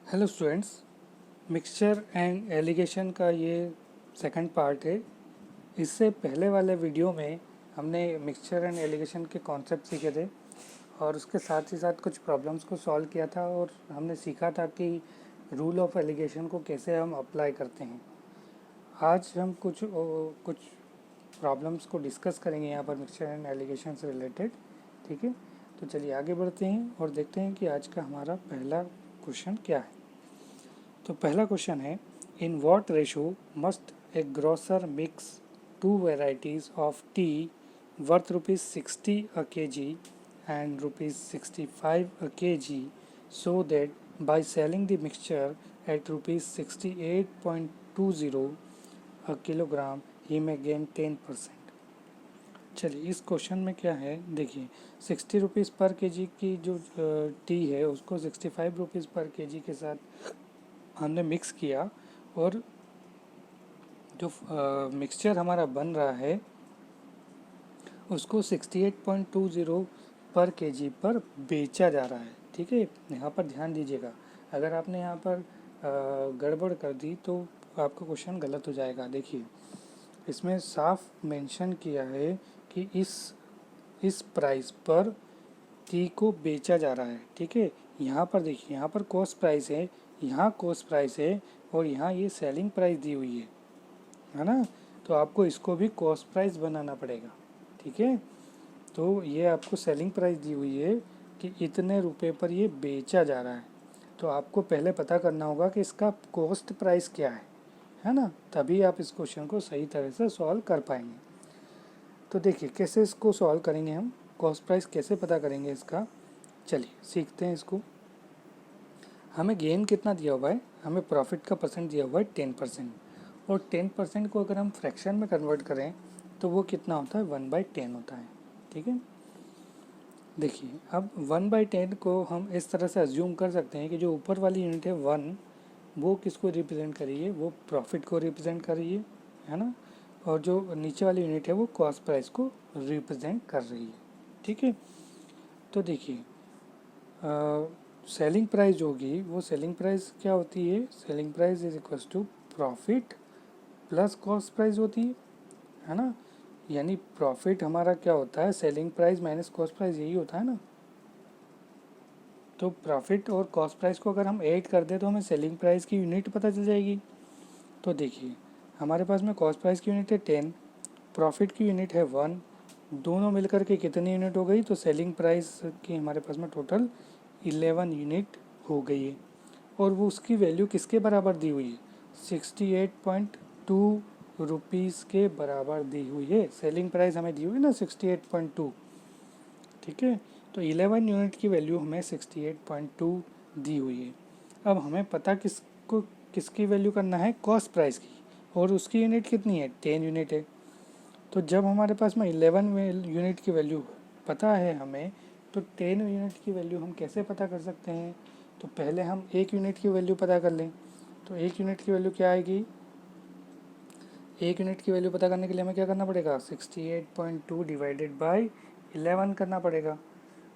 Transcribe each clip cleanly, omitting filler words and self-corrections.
Hello students, mixture and allegation का ये second part है। इससे पहले वाले वीडियो में हमने मिक्सचर एंड एलिगेशन के कॉन्सेप्ट सीखे थे और उसके साथ ही साथ कुछ प्रॉब्लम्स को सॉल्व किया था और हमने सीखा था कि रूल ऑफ एलिगेशन को कैसे हम अप्लाई करते हैं। आज हम कुछ प्रॉब्लम्स को डिस्कस करेंगे यहाँ पर मिक्सचर एंड एलिगेशन से रिलेटेड। ठीक है, तो चलिए आगे बढ़ते हैं और देखते हैं कि आज का हमारा पहला क्वेश्चन क्या है। तो पहला क्वेश्चन है, इन what ratio must A grocer mix to varieties of T worth ₹60 a kg and ₹65 a kg so that by selling the mixture at ₹68.20 a kilogram he may gain 10%। चलिए इस क्वेश्चन में क्या है, देखिए 60 रुपीज़ पर KG की जो T है उसको 65 रुपीज़ पर केजी के साथ हमने मिक्स किया और जो मिक्सचर हमारा बन रहा है उसको 68.20 पर केजी पर बेचा जा रहा है। ठीक है, यहाँ पर ध्यान दीजिएगा, अगर आपने यहाँ पर गड़बड़ कर दी तो आपका क्वेश्चन गलत हो जाएगा। देखिए इसमें साफ मेंशन किया है कि इस प्राइस पर टी को बेचा जा रहा है। ठीक है, यहाँ पर देखिए, यहाँ पर कॉस्ट प्राइस है, यहाँ कॉस्ट प्राइस है और यहाँ ये सेलिंग प्राइस दी हुई है ना। तो आपको इसको भी कॉस्ट प्राइस बनाना पड़ेगा। ठीक है, तो ये आपको सेलिंग प्राइस दी हुई है कि इतने रुपए पर ये बेचा जा रहा है, तो आपको पहले पता करना होगा कि इसका कॉस्ट प्राइस क्या है ना, तभी आप इस क्वेश्चन को सही तरह से सॉल्व कर पाएंगे। तो देखिए कैसे इसको सॉल्व करेंगे हम, कॉस्ट प्राइस कैसे पता करेंगे इसका, चलिए सीखते हैं इसको। हमें गेन कितना दिया हुआ है, हमें प्रॉफिट का परसेंट दिया हुआ है 10%, और 10% को अगर हम फ्रैक्शन में कन्वर्ट करें तो वो कितना होता है, 1/10 होता है। ठीक है, देखिए अब 1/10 को हम इस तरह से अज्यूम कर सकते हैं कि जो ऊपर वाली यूनिट है 1, वो किसको रिप्रेजेंट कर रही है, वो प्रॉफिट को रिप्रेजेंट कर रही है ना, और जो नीचे वाली यूनिट है वो कॉस्ट प्राइस को रिप्रेजेंट कर रही है। ठीक है, तो देखिए सेलिंग प्राइस जो होगी वो सेलिंग प्राइस क्या होती है, selling price is equal to profit plus cost price होती है ना। यानी प्रॉफिट हमारा क्या होता है, selling price minus cost price, यही होता है ना। तो प्रॉफिट और कॉस्ट प्राइस को अगर हम ऐड कर दें तो हमें सेलिंग प्राइस की यूनिट पता चल जाएगी। तो देखिए हमारे पास में कॉस्ट प्राइस की यूनिट है 10, प्रॉफिट की यूनिट है 1, दोनों मिलकर के कितनी यूनिट हो गई, तो सेलिंग प्राइस की हमारे पास में टोटल 11 यूनिट हो गई है। और वो उसकी वैल्यू किसके बराबर दी हुई है, 68.2 रुपीज़ के बराबर दी हुई है। सेलिंग प्राइस हमें दी हुई है ना 68.2। ठीक है, तो 11 यूनिट की वैल्यू हमें 68.2 दी हुई है। अब हमें पता किसकी वैल्यू करना है, कॉस्ट प्राइस की, और उसकी यूनिट कितनी है, 10 यूनिट है। तो जब हमारे पास में 11 यूनिट की वैल्यू पता है हमें, तो 10 यूनिट की वैल्यू हम कैसे पता कर सकते हैं, तो पहले हम एक यूनिट की वैल्यू पता कर लें। तो एक यूनिट की वैल्यू क्या आएगी, एक यूनिट की वैल्यू पता करने के लिए हमें क्या करना पड़ेगा, 68.2 डिवाइडेड बाई 11 करना पड़ेगा।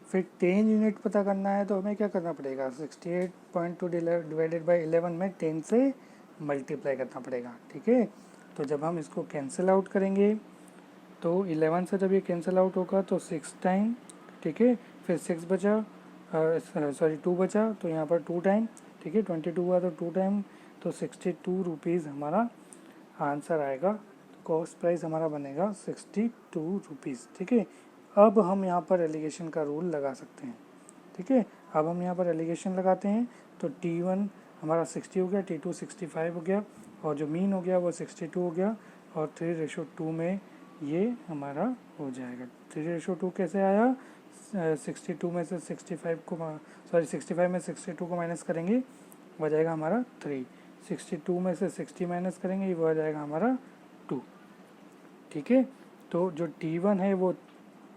फिर 10 यूनिट पता करना है तो हमें क्या करना पड़ेगा, 68.2 डिवाइडेड बाई 11 में 10 से मल्टीप्लाई करना पड़ेगा। ठीक है, तो जब हम इसको कैंसिल आउट करेंगे तो 11 से जब ये कैंसिल आउट होगा तो 6 टाइम, ठीक है, फिर 6 बचा, सॉरी 2 बचा, तो यहाँ पर 2 टाइम, ठीक है, 22 हुआ तो 2 टाइम, तो 62 रुपीज़ हमारा आंसर आएगा। कॉस्ट प्राइस हमारा बनेगा 62 रुपीज़। ठीक है, अब हम यहाँ पर एलिगेशन का रूल लगा सकते हैं। ठीक है, अब हम यहाँ पर एलिगेशन लगाते हैं तो T1 हमारा 60 हो गया, T2 65 हो गया, और जो मीन हो गया वो 62 हो गया, और 3:2 में ये हमारा हो जाएगा। 3:2 कैसे आया, 62 में से 65 को, सॉरी 65 में 62 को माइनस करेंगे, वो आ जाएगा हमारा 3। 62 में से 60 माइनस करेंगे, वो आ जाएगा हमारा 2। ठीक है, तो जो T1 है वो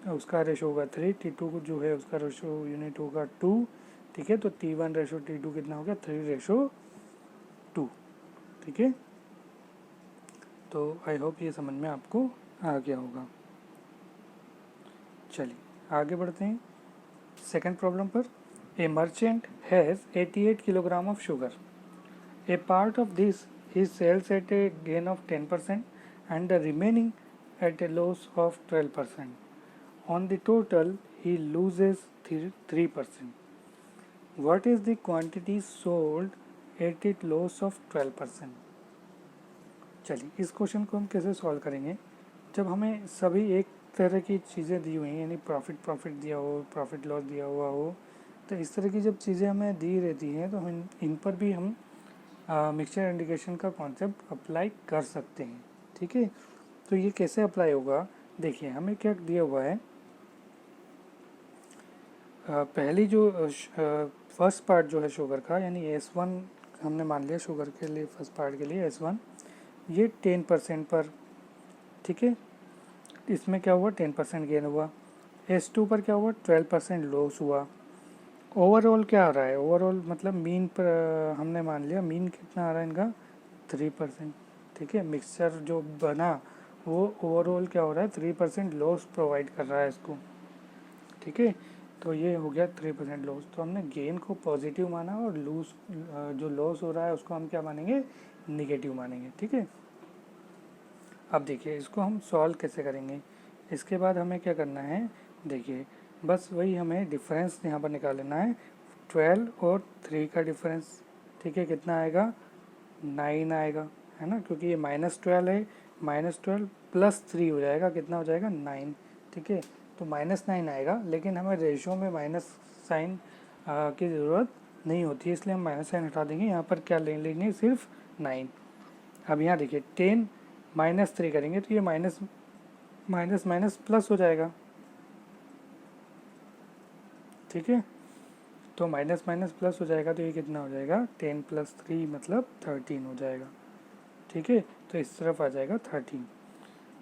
उसका रेशो होगा 3, T2 जो है उसका रेशो यूनिट होगा 2। ठीक है, तो T1:T2 कितना हो गया, 3:2। ठीक है, तो आई होप ये समझ में आपको आ गया होगा। चलिए आगे बढ़ते हैं सेकंड प्रॉब्लम पर। A merchant has 88 kilogram of sugar. A part of this he sells at a gain of 10% and the remaining at a loss of 12%. On the total, he loses 3%. What is the quantity sold at a loss of 12%? चलिए इस question को हम कैसे solve करेंगे। जब हमें सभी एक तरह की चीज़ें दी हुई हैं, यानी प्रॉफिट दिया हो, प्रॉफिट लॉस दिया हुआ हो, तो इस तरह की जब चीज़ें हमें दी रहती हैं तो हम इन पर भी हम मिक्सचर इंडिकेशन का कॉन्सेप्ट अप्लाई कर सकते हैं। ठीक है, तो ये कैसे अप्लाई होगा, देखिए हमें क्या दिया हुआ है। पहली जो फर्स्ट पार्ट जो है शुगर का, यानी S1 हमने मान लिया शुगर के लिए, फर्स्ट पार्ट के लिए S1 ये 10% पर, ठीक है, इसमें क्या हुआ 10% गेन हुआ। S2 पर क्या हुआ 12% लॉस हुआ। ओवरऑल क्या आ रहा है, ओवरऑल मतलब मीन पर हमने मान लिया, मीन कितना आ रहा है इनका 3%। ठीक है, मिक्सचर जो बना वो ओवरऑल क्या हो रहा है 3% लॉस प्रोवाइड कर रहा है इसको। ठीक है, तो ये हो गया 3% लॉस। तो हमने गेन को पॉजिटिव माना और जो लॉस हो रहा है उसको हम क्या मानेंगे, निगेटिव मानेंगे। ठीक है, अब देखिए इसको हम सॉल्व कैसे करेंगे। इसके बाद हमें क्या करना है, देखिए बस वही हमें डिफरेंस यहाँ पर निकाल लेना है, 12 और 3 का डिफरेंस। ठीक है, कितना आएगा 9 आएगा, है ना, क्योंकि ये -12 है, -12 + 3 हो जाएगा, कितना हो जाएगा 9। ठीक है, तो -9 आएगा, लेकिन हमें रेशो में माइनस साइन की ज़रूरत नहीं होती है, इसलिए हम माइनस साइन हटा देंगे। यहाँ पर क्या ले लेंगे, सिर्फ 9। अब यहाँ देखिए 10 -3 करेंगे तो ये माइनस माइनस माइनस प्लस हो जाएगा। ठीक है, तो माइनस माइनस प्लस हो जाएगा, तो ये कितना हो जाएगा 10 + 3 मतलब 13 हो जाएगा। ठीक है, तो इस तरफ आ जाएगा 13।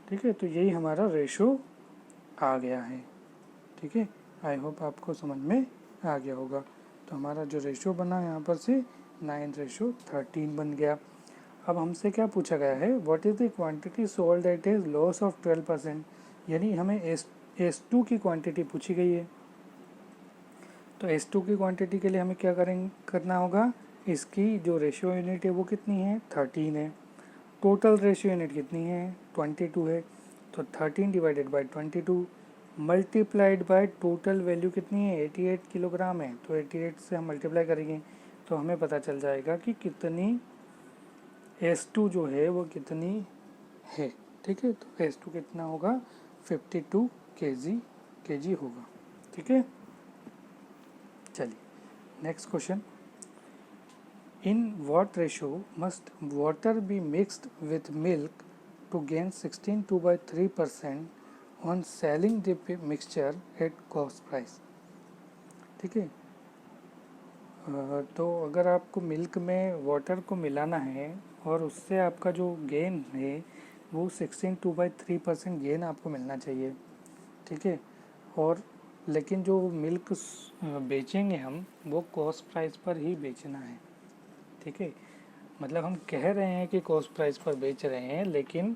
ठीक है, तो यही हमारा रेशो आ गया है। ठीक है, आई होप आपको समझ में आ गया होगा। तो हमारा जो रेशो बना यहाँ पर से 9:13 बन गया। अब हमसे क्या पूछा गया है, what is the quantity sold at is loss of 12%, यानी हमें S2 की क्वांटिटी पूछी गई है। तो S2 की क्वांटिटी के लिए हमें क्या करना होगा, इसकी जो रेशियो यूनिट है वो कितनी है 13 है, टोटल रेशियो यूनिट कितनी है 22 है, तो 13 divided by 22 multiplied by total value कितनी है 88 किलोग्राम है, तो 88 से हम मल्टीप्लाई करेंगे तो हमें पता चल जाएगा कि कितनी S2 जो है वो कितनी है। ठीक है, तो S2 कितना होगा 52 kg होगा। ठीक है, चलिए next question, in what ratio must water be mixed with milk to gain 16/3% on selling the mixture at cost price. ठीक है, तो अगर आपको मिल्क में वाटर को मिलाना है और उससे आपका जो गेन है वो 16/3% गेन आपको मिलना चाहिए। ठीक है, और लेकिन जो मिल्क बेचेंगे हम वो कॉस्ट प्राइस पर ही बेचना है। ठीक है, मतलब हम कह रहे हैं कि कॉस्ट प्राइस पर बेच रहे हैं, लेकिन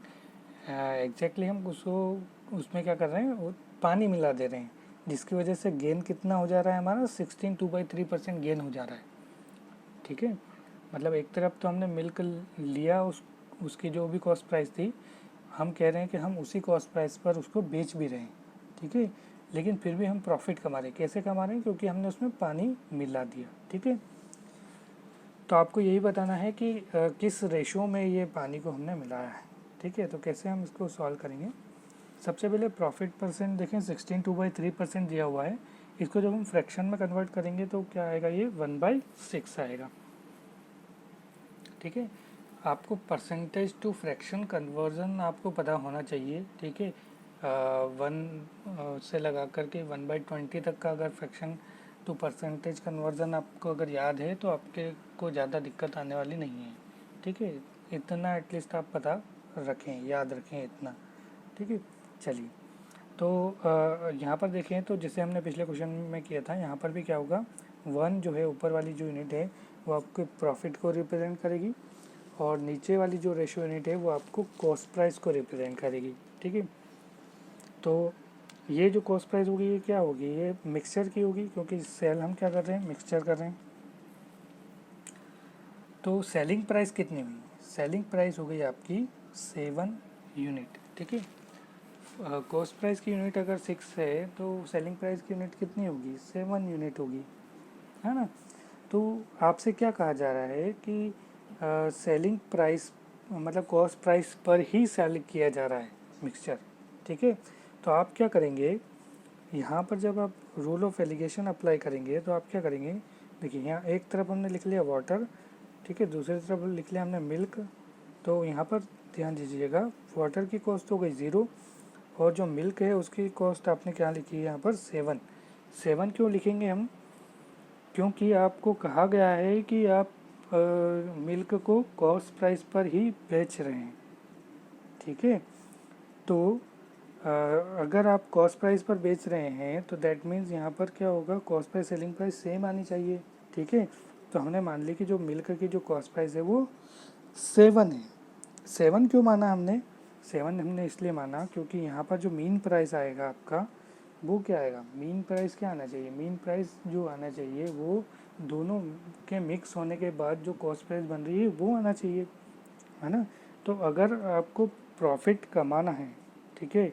एग्जैक्टली हम उसको उसमें क्या कर रहे हैं, वो पानी मिला दे रहे हैं, जिसकी वजह से गेन कितना हो जा रहा है हमारा 16/3% गेन हो जा रहा है। ठीक है, मतलब एक तरफ तो हमने मिल्क लिया, उसकी जो भी कॉस्ट प्राइस थी, हम कह रहे हैं कि हम उसी कॉस्ट प्राइस पर उसको बेच भी रहे हैं। ठीक है, लेकिन फिर भी हम प्रॉफिट कमा रहे हैं। कैसे कमा रहे हैं, क्योंकि हमने उसमें पानी मिला दिया। ठीक है, तो आपको यही बताना है कि किस रेशो में ये पानी को हमने मिलाया है। ठीक है, तो कैसे हम इसको सॉल्व करेंगे, सबसे पहले प्रॉफिट परसेंट देखें 16/3% दिया हुआ है, इसको जब हम फ्रैक्शन में कन्वर्ट करेंगे तो क्या आएगा, ये 1/6 आएगा। ठीक है, आपको परसेंटेज टू फ्रैक्शन कन्वर्जन आपको पता होना चाहिए। ठीक है, 1 से लगा करके 1/20 तक का अगर फ्रैक्शन टू परसेंटेज कन्वर्जन आपको अगर याद है तो आपके को ज़्यादा दिक्कत आने वाली नहीं है। ठीक है, इतना एटलीस्ट आप पता रखें, याद रखें इतना। ठीक है, चलिए तो यहाँ पर देखें तो जैसे हमने पिछले क्वेश्चन में किया था, यहाँ पर भी क्या होगा, 1 जो है ऊपर वाली जो यूनिट है वो आपके प्रॉफिट को रिप्रेजेंट करेगी, और नीचे वाली जो रेशियो यूनिट है वो आपको कॉस्ट प्राइस को रिप्रेजेंट करेगी। ठीक है, तो ये जो कॉस्ट प्राइस होगी ये क्या होगी, ये मिक्सचर की होगी, क्योंकि सेल हम क्या कर रहे हैं, मिक्सचर कर रहे हैं। तो सेलिंग प्राइस कितनी हुई, सेलिंग प्राइस हो गई आपकी 7 यूनिट, ठीक है। कॉस्ट प्राइस की यूनिट अगर 6 है तो सेलिंग प्राइस की यूनिट कितनी होगी, 7 यूनिट होगी, है ना। तो आपसे क्या कहा जा रहा है कि सेलिंग प्राइस मतलब कॉस्ट प्राइस पर ही सेल किया जा रहा है मिक्सचर, ठीक है। तो आप क्या करेंगे, यहाँ पर जब आप रूल ऑफ एलिगेशन अप्लाई करेंगे तो आप क्या करेंगे, देखिए यहाँ एक तरफ हमने लिख लिया वाटर, ठीक है, दूसरी तरफ लिख लिया हमने मिल्क। तो यहाँ पर ध्यान दीजिएगा, वाटर की कॉस्ट हो गई 0 और जो मिल्क है उसकी कॉस्ट आपने क्या लिखी है यहाँ पर 7। 7 क्यों लिखेंगे हम, क्योंकि आपको कहा गया है कि आप मिल्क को कॉस्ट प्राइस पर ही बेच रहे हैं, ठीक है। तो अगर आप कॉस्ट प्राइस पर बेच रहे हैं तो दैट मीन्स यहाँ पर क्या होगा, cost price selling price same आनी चाहिए, ठीक है। तो हमने मान ली कि जो मिल्क की जो कॉस्ट प्राइस है वो 7 है। 7 क्यों माना हमने, 7 हमने इसलिए माना क्योंकि यहाँ पर जो मीन प्राइस आएगा आपका वो क्या आएगा, मीन प्राइस क्या आना चाहिए, मीन प्राइस जो आना चाहिए वो दोनों के मिक्स होने के बाद जो कॉस्ट प्राइस बन रही है वो आना चाहिए, है ना। तो अगर आपको प्रॉफिट कमाना है, ठीक है,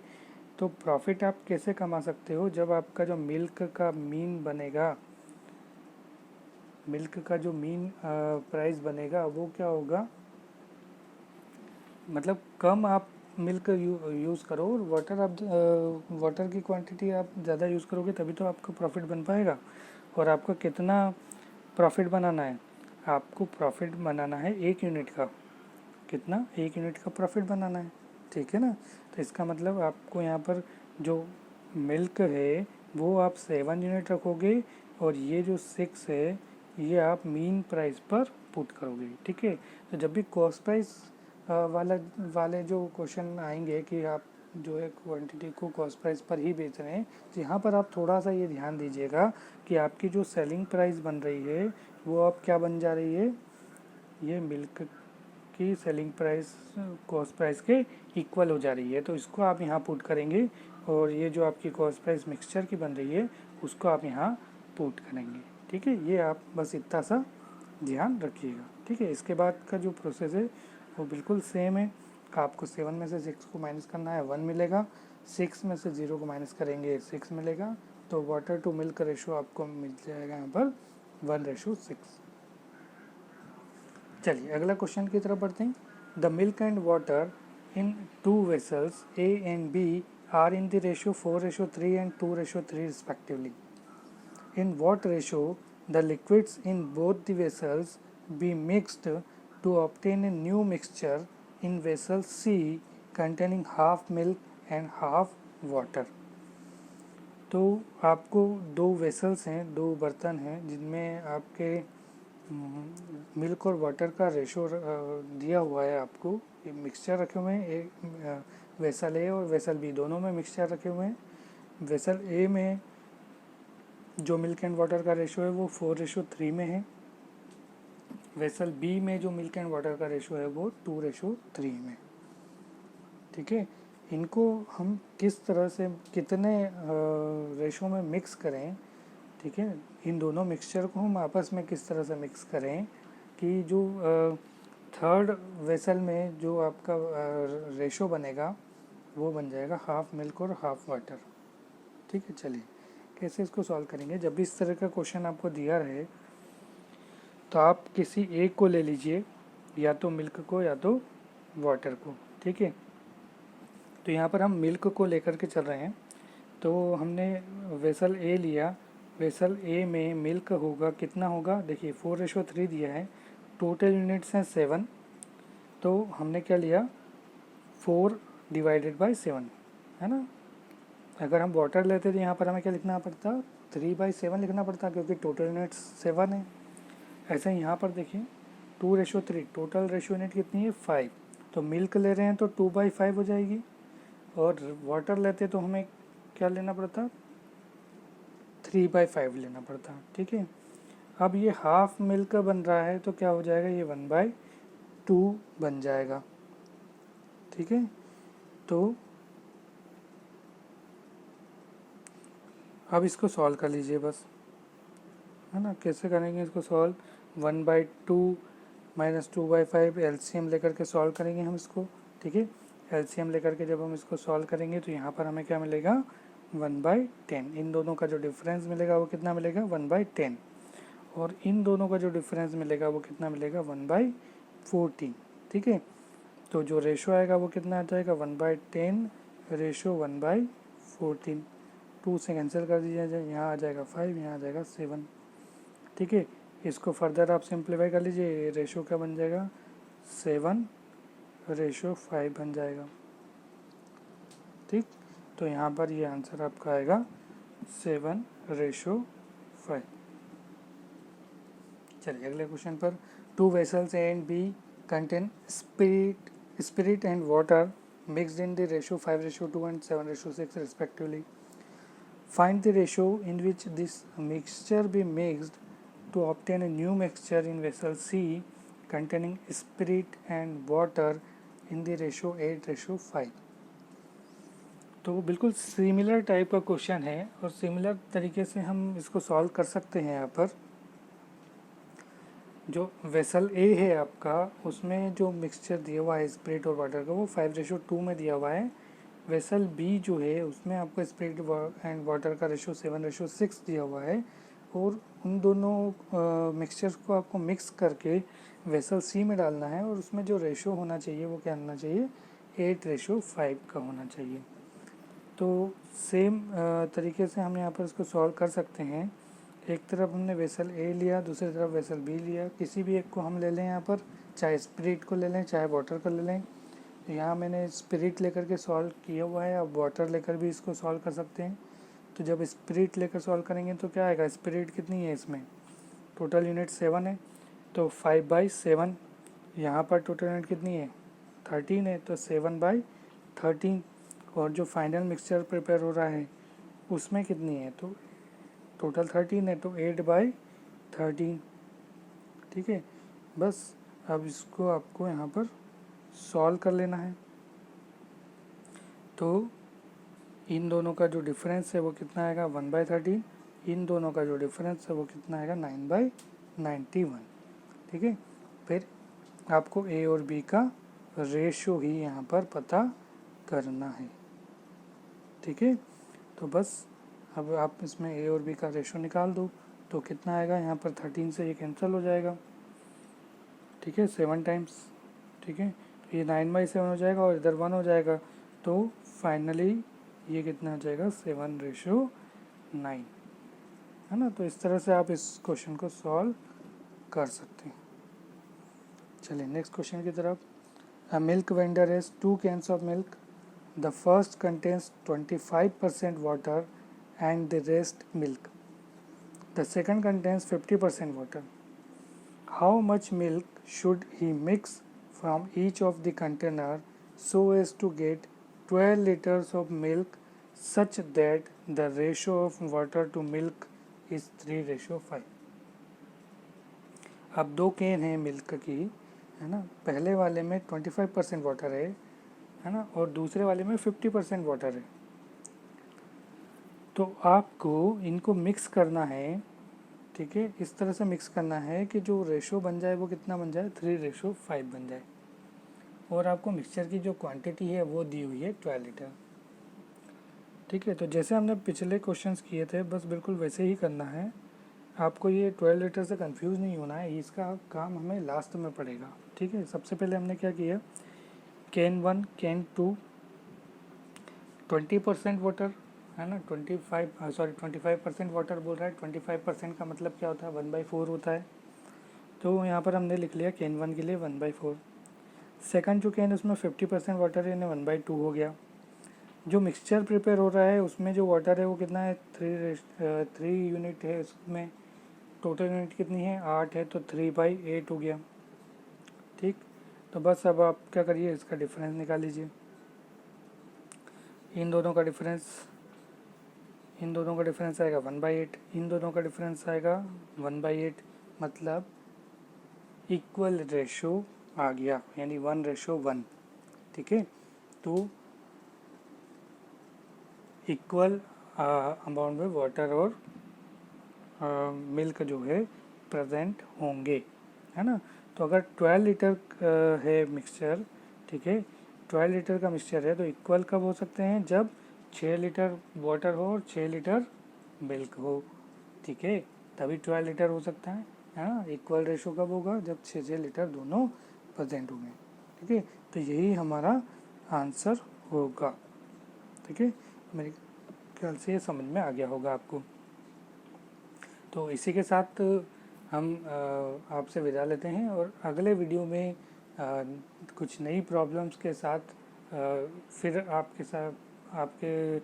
तो प्रॉफिट आप कैसे कमा सकते हो, जब आपका जो मिल्क का मीन बनेगा, मिल्क का जो मीन प्राइस बनेगा वो क्या होगा, मतलब कम आप मिल्क यूज़ करो और वाटर की क्वांटिटी आप ज़्यादा यूज़ करोगे तभी तो आपका प्रॉफिट बन पाएगा। और आपको कितना प्रॉफिट बनाना है, आपको प्रॉफिट बनाना है 1 यूनिट का, कितना, 1 यूनिट का प्रॉफिट बनाना है, ठीक है ना। तो इसका मतलब आपको यहाँ पर जो मिल्क है वो आप 7 यूनिट रखोगे और ये जो 6 है ये आप मीन प्राइस पर पुट करोगे, ठीक है। तो जब भी कॉस्ट प्राइस वाले जो क्वेश्चन आएंगे कि आप जो है क्वांटिटी को कॉस्ट प्राइस पर ही बेच रहे हैं, तो यहाँ पर आप थोड़ा सा ये ध्यान दीजिएगा कि आपकी जो सेलिंग प्राइस बन रही है वो अब क्या बन जा रही है, ये मिल्क की सेलिंग प्राइस कॉस्ट प्राइस के इक्वल हो जा रही है। तो इसको आप यहाँ पुट करेंगे और ये जो आपकी कॉस्ट प्राइस मिक्सचर की बन रही है उसको आप यहाँ पुट करेंगे, ठीक है। ये आप बस इतना सा ध्यान रखिएगा, ठीक है। इसके बाद का जो प्रोसेस है वो बिल्कुल सेम है, आपको 7 में से 6 को माइनस करना है 1 मिलेगा, 6 में से 0 को माइनस करेंगे 6 मिलेगा, तो वाटर टू मिल्क रेशो आपको मिल जाएगा यहाँ पर 1:6। चलिए अगला क्वेश्चन की तरफ बढ़ते हैं। The milk and water in 2 vessels A and B are in the ratio 4:3 and 2:3 respectively. In what ratio the liquids in both the vessels be mixed to obtain a new mixture in vessel C containing half milk and half water. तो आपको 2 vessels हैं, 2 बर्तन हैं जिनमें आपके milk और water का ratio दिया हुआ है, आपको ये मिक्सचर रखे हुए हैं, एक वेसल ए और वेसल बी दोनों में मिक्सचर रखे हुए हैं। वेसल ए में जो मिल्क एंड वाटर का रेशो है वो 4:3 में है, वेसल बी में जो मिल्क एंड वाटर का रेशो है वो 2:3 में, ठीक है। इनको हम किस तरह से कितने रेशो में मिक्स करें, ठीक है, इन दोनों मिक्सचर को हम आपस में किस तरह से मिक्स करें कि जो थर्ड वेसल में जो आपका रेशो बनेगा वो बन जाएगा हाफ मिल्क और हाफ वाटर, ठीक है। चलिए कैसे इसको सॉल्व करेंगे, जब भी इस तरह का क्वेश्चन आपको दिया रहे तो आप किसी एक को ले लीजिए, या तो मिल्क को या तो वाटर को, ठीक है। तो यहाँ पर हम मिल्क को लेकर के चल रहे हैं, तो हमने वेसल ए लिया, वेसल ए में मिल्क होगा कितना होगा, देखिए 4:3 दिया है, टोटल यूनिट्स हैं 7, तो हमने क्या लिया 4/7, है ना। अगर हम वाटर लेते तो यहाँ पर हमें क्या लिखना पड़ता, 3/7 लिखना पड़ता क्योंकि टोटल यूनिट्स 7 है। ऐसे ही यहाँ पर देखिए 2:3, टोटल रेशो यूनिट कितनी है 5, तो मिल्क ले रहे हैं तो 2/5 हो जाएगी, और वाटर लेते तो हमें क्या लेना पड़ता 3/5 लेना पड़ता, ठीक है। अब ये हाफ मिल्क बन रहा है तो क्या हो जाएगा, ये 1/2 बन जाएगा, ठीक है। तो अब इसको सॉल्व कर लीजिए बस, है ना। कैसे करेंगे इसको सॉल्व, 1/2 -2/5 एलसीएम लेकर के सॉल्व करेंगे हम इसको, ठीक है। एलसीएम लेकर के जब हम इसको सॉल्व करेंगे तो यहाँ पर हमें क्या मिलेगा, 1/10। इन दोनों का जो डिफरेंस मिलेगा वो कितना मिलेगा, 1/10। और इन दोनों का जो डिफरेंस मिलेगा वो कितना मिलेगा, 1/14, ठीक है। तो जो रेशो आएगा वो कितना आ जाएगा, 1/10 रेशो 1/14। 2 से कैंसिल कर दीजिए, यहाँ आ जाएगा 5, यहाँ आ जाएगा 7, ठीक है। इसको फर्दर आप सिंप्लीफाई कर लीजिए, रेशो क्या बन जाएगा, 7/5 बन जाएगा, ठीक। तो यहाँ पर ये आंसर आपका आएगा 7/5। चलिए अगले क्वेश्चन पर, 2 vessels A and B contain spirit and water mixed in the ratio 5/2 and 7/6 respectively. Find the ratio in which this mixture be mixed to obtain a new mixture in vessel C containing spirit and water in the ratio 8/5. तो बिल्कुल similar type का question है और similar तरीके से हम इसको solve कर सकते हैं। यहाँ पर जो वेसल ए है आपका, उसमें जो मिक्सचर दिया हुआ है स्पिरिट और वाटर का वो 5/2 में दिया हुआ है। वेसल बी जो है उसमें आपको स्पिरिट एंड वाटर का रेशो 7/6 दिया हुआ है। और उन दोनों मिक्सचर्स को आपको मिक्स करके वेसल सी में डालना है और उसमें जो रेशो होना चाहिए वो क्या होना चाहिए, 8/5 का होना चाहिए। तो सेम तरीके से हम यहाँ पर इसको सॉल्व कर सकते हैं। एक तरफ हमने वेसल ए लिया, दूसरी तरफ वेसल बी लिया, किसी भी एक को हम ले लें यहाँ पर, चाहे स्पिरिट को ले लें चाहे वाटर को ले लें। तो यहाँ मैंने स्पिरिट लेकर के सॉल्व किया हुआ है, अब वाटर लेकर भी इसको सॉल्व कर सकते हैं। तो जब स्पिरिट लेकर सॉल्व करेंगे तो क्या आएगा, स्पिरिट कितनी है इसमें, टोटल यूनिट 7 है, तो 5/7। यहाँ पर टोटल यूनिट कितनी है, 13 है, तो 7/13। और जो फाइनल मिक्सचर प्रिपेयर हो रहा है उसमें कितनी है, तो टोटल 13 है, तो 8/13, ठीक है। बस अब इसको आपको यहाँ पर सॉल्व कर लेना है। तो इन दोनों का जो डिफरेंस है वो कितना आएगा, 1/13। इन दोनों का जो डिफरेंस है वो कितना आएगा, 9/91, ठीक है। फिर आपको ए और बी का रेशो ही यहाँ पर पता करना है, ठीक है। तो बस अब आप इसमें ए और बी का रेशो निकाल दो, तो कितना आएगा, यहाँ पर 13 से ये कैंसिल हो जाएगा, ठीक है, 7 टाइम्स, ठीक है। तो ये 9/7 हो जाएगा और इधर 1 हो जाएगा, तो फाइनली ये कितना आ जाएगा, 7/9, है ना। तो इस तरह से आप इस क्वेश्चन को सॉल्व कर सकते हैं। चलिए नेक्स्ट क्वेश्चन की तरफ। A milk vendor has 2 cans of milk. The first contains 25% water and the rest milk. The second contains 50% water. How much milk should he mix from each of the container so as to get 12 liters of milk such that the ratio of water to milk is 3/5. अब 2 can है milk की, है ना। पहले वाले में 25% water है ना, और दूसरे वाले में 50% वाटर है। तो आपको इनको मिक्स करना है, ठीक है। इस तरह से मिक्स करना है कि जो रेशो बन जाए वो कितना बन जाए, 3/5 बन जाए। और आपको मिक्सचर की जो क्वांटिटी है वो दी हुई है 12 लीटर, ठीक है। तो जैसे हमने पिछले क्वेश्चंस किए थे बस बिल्कुल वैसे ही करना है। आपको ये 12 लीटर से कंफ्यूज नहीं होना है, इसका काम हमें लास्ट में पड़ेगा, ठीक है। सबसे पहले हमने क्या किया, कैन 1 कैन 2 20% वाटर, है ना, 25% वाटर बोल रहा है। 25% का मतलब क्या होता है, 1/4 होता है। तो यहाँ पर हमने लिख लिया कैन 1 के लिए 1/4। सेकंड जो कैन उसमें 50% वाटर है, यानी 1/2 हो गया। जो मिक्सचर प्रिपेयर हो रहा है उसमें जो वाटर है वो कितना है, 3 यूनिट है, उसमें टोटल यूनिट कितनी है, 8 है, तो 3/8 हो गया, ठीक। तो बस अब आप क्या करिए, इसका डिफरेंस निकाल लीजिए। इन दोनों का डिफरेंस आएगा 1/8, इन दोनों का डिफरेंस आएगा 1/8, मतलब इक्वल रेशो आ गया, यानी 1/1, ठीक है। तो इक्वल अमाउंट में वाटर और मिल्क जो है प्रेजेंट होंगे, है ना। तो अगर 12 लीटर है मिक्सचर, ठीक है, 12 लीटर का मिक्सचर है तो इक्वल कब हो सकते हैं, जब 6 लीटर वाटर हो और 6 लीटर मिल्क हो, ठीक है, तभी 12 लीटर हो सकता है ना। इक्वल रेशो कब होगा, जब 6 लीटर दोनों प्रेजेंट होंगे, ठीक है। तो यही हमारा आंसर होगा, ठीक है। मेरे ख्याल से ये समझ में आ गया होगा आपको। तो इसी के साथ हम आपसे विदा लेते हैं और अगले वीडियो में कुछ नई प्रॉब्लम्स के साथ फिर आपके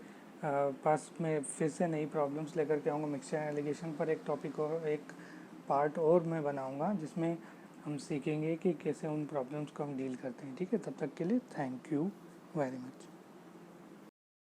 पास में फिर से नई प्रॉब्लम्स लेकर के आऊँगा। मिक्सचर एलिगेशन पर एक टॉपिक और एक पार्ट और मैं बनाऊँगा जिसमें हम सीखेंगे कि कैसे उन प्रॉब्लम्स को हम डील करते हैं, ठीक है। तब तक के लिए थैंक यू वेरी मच।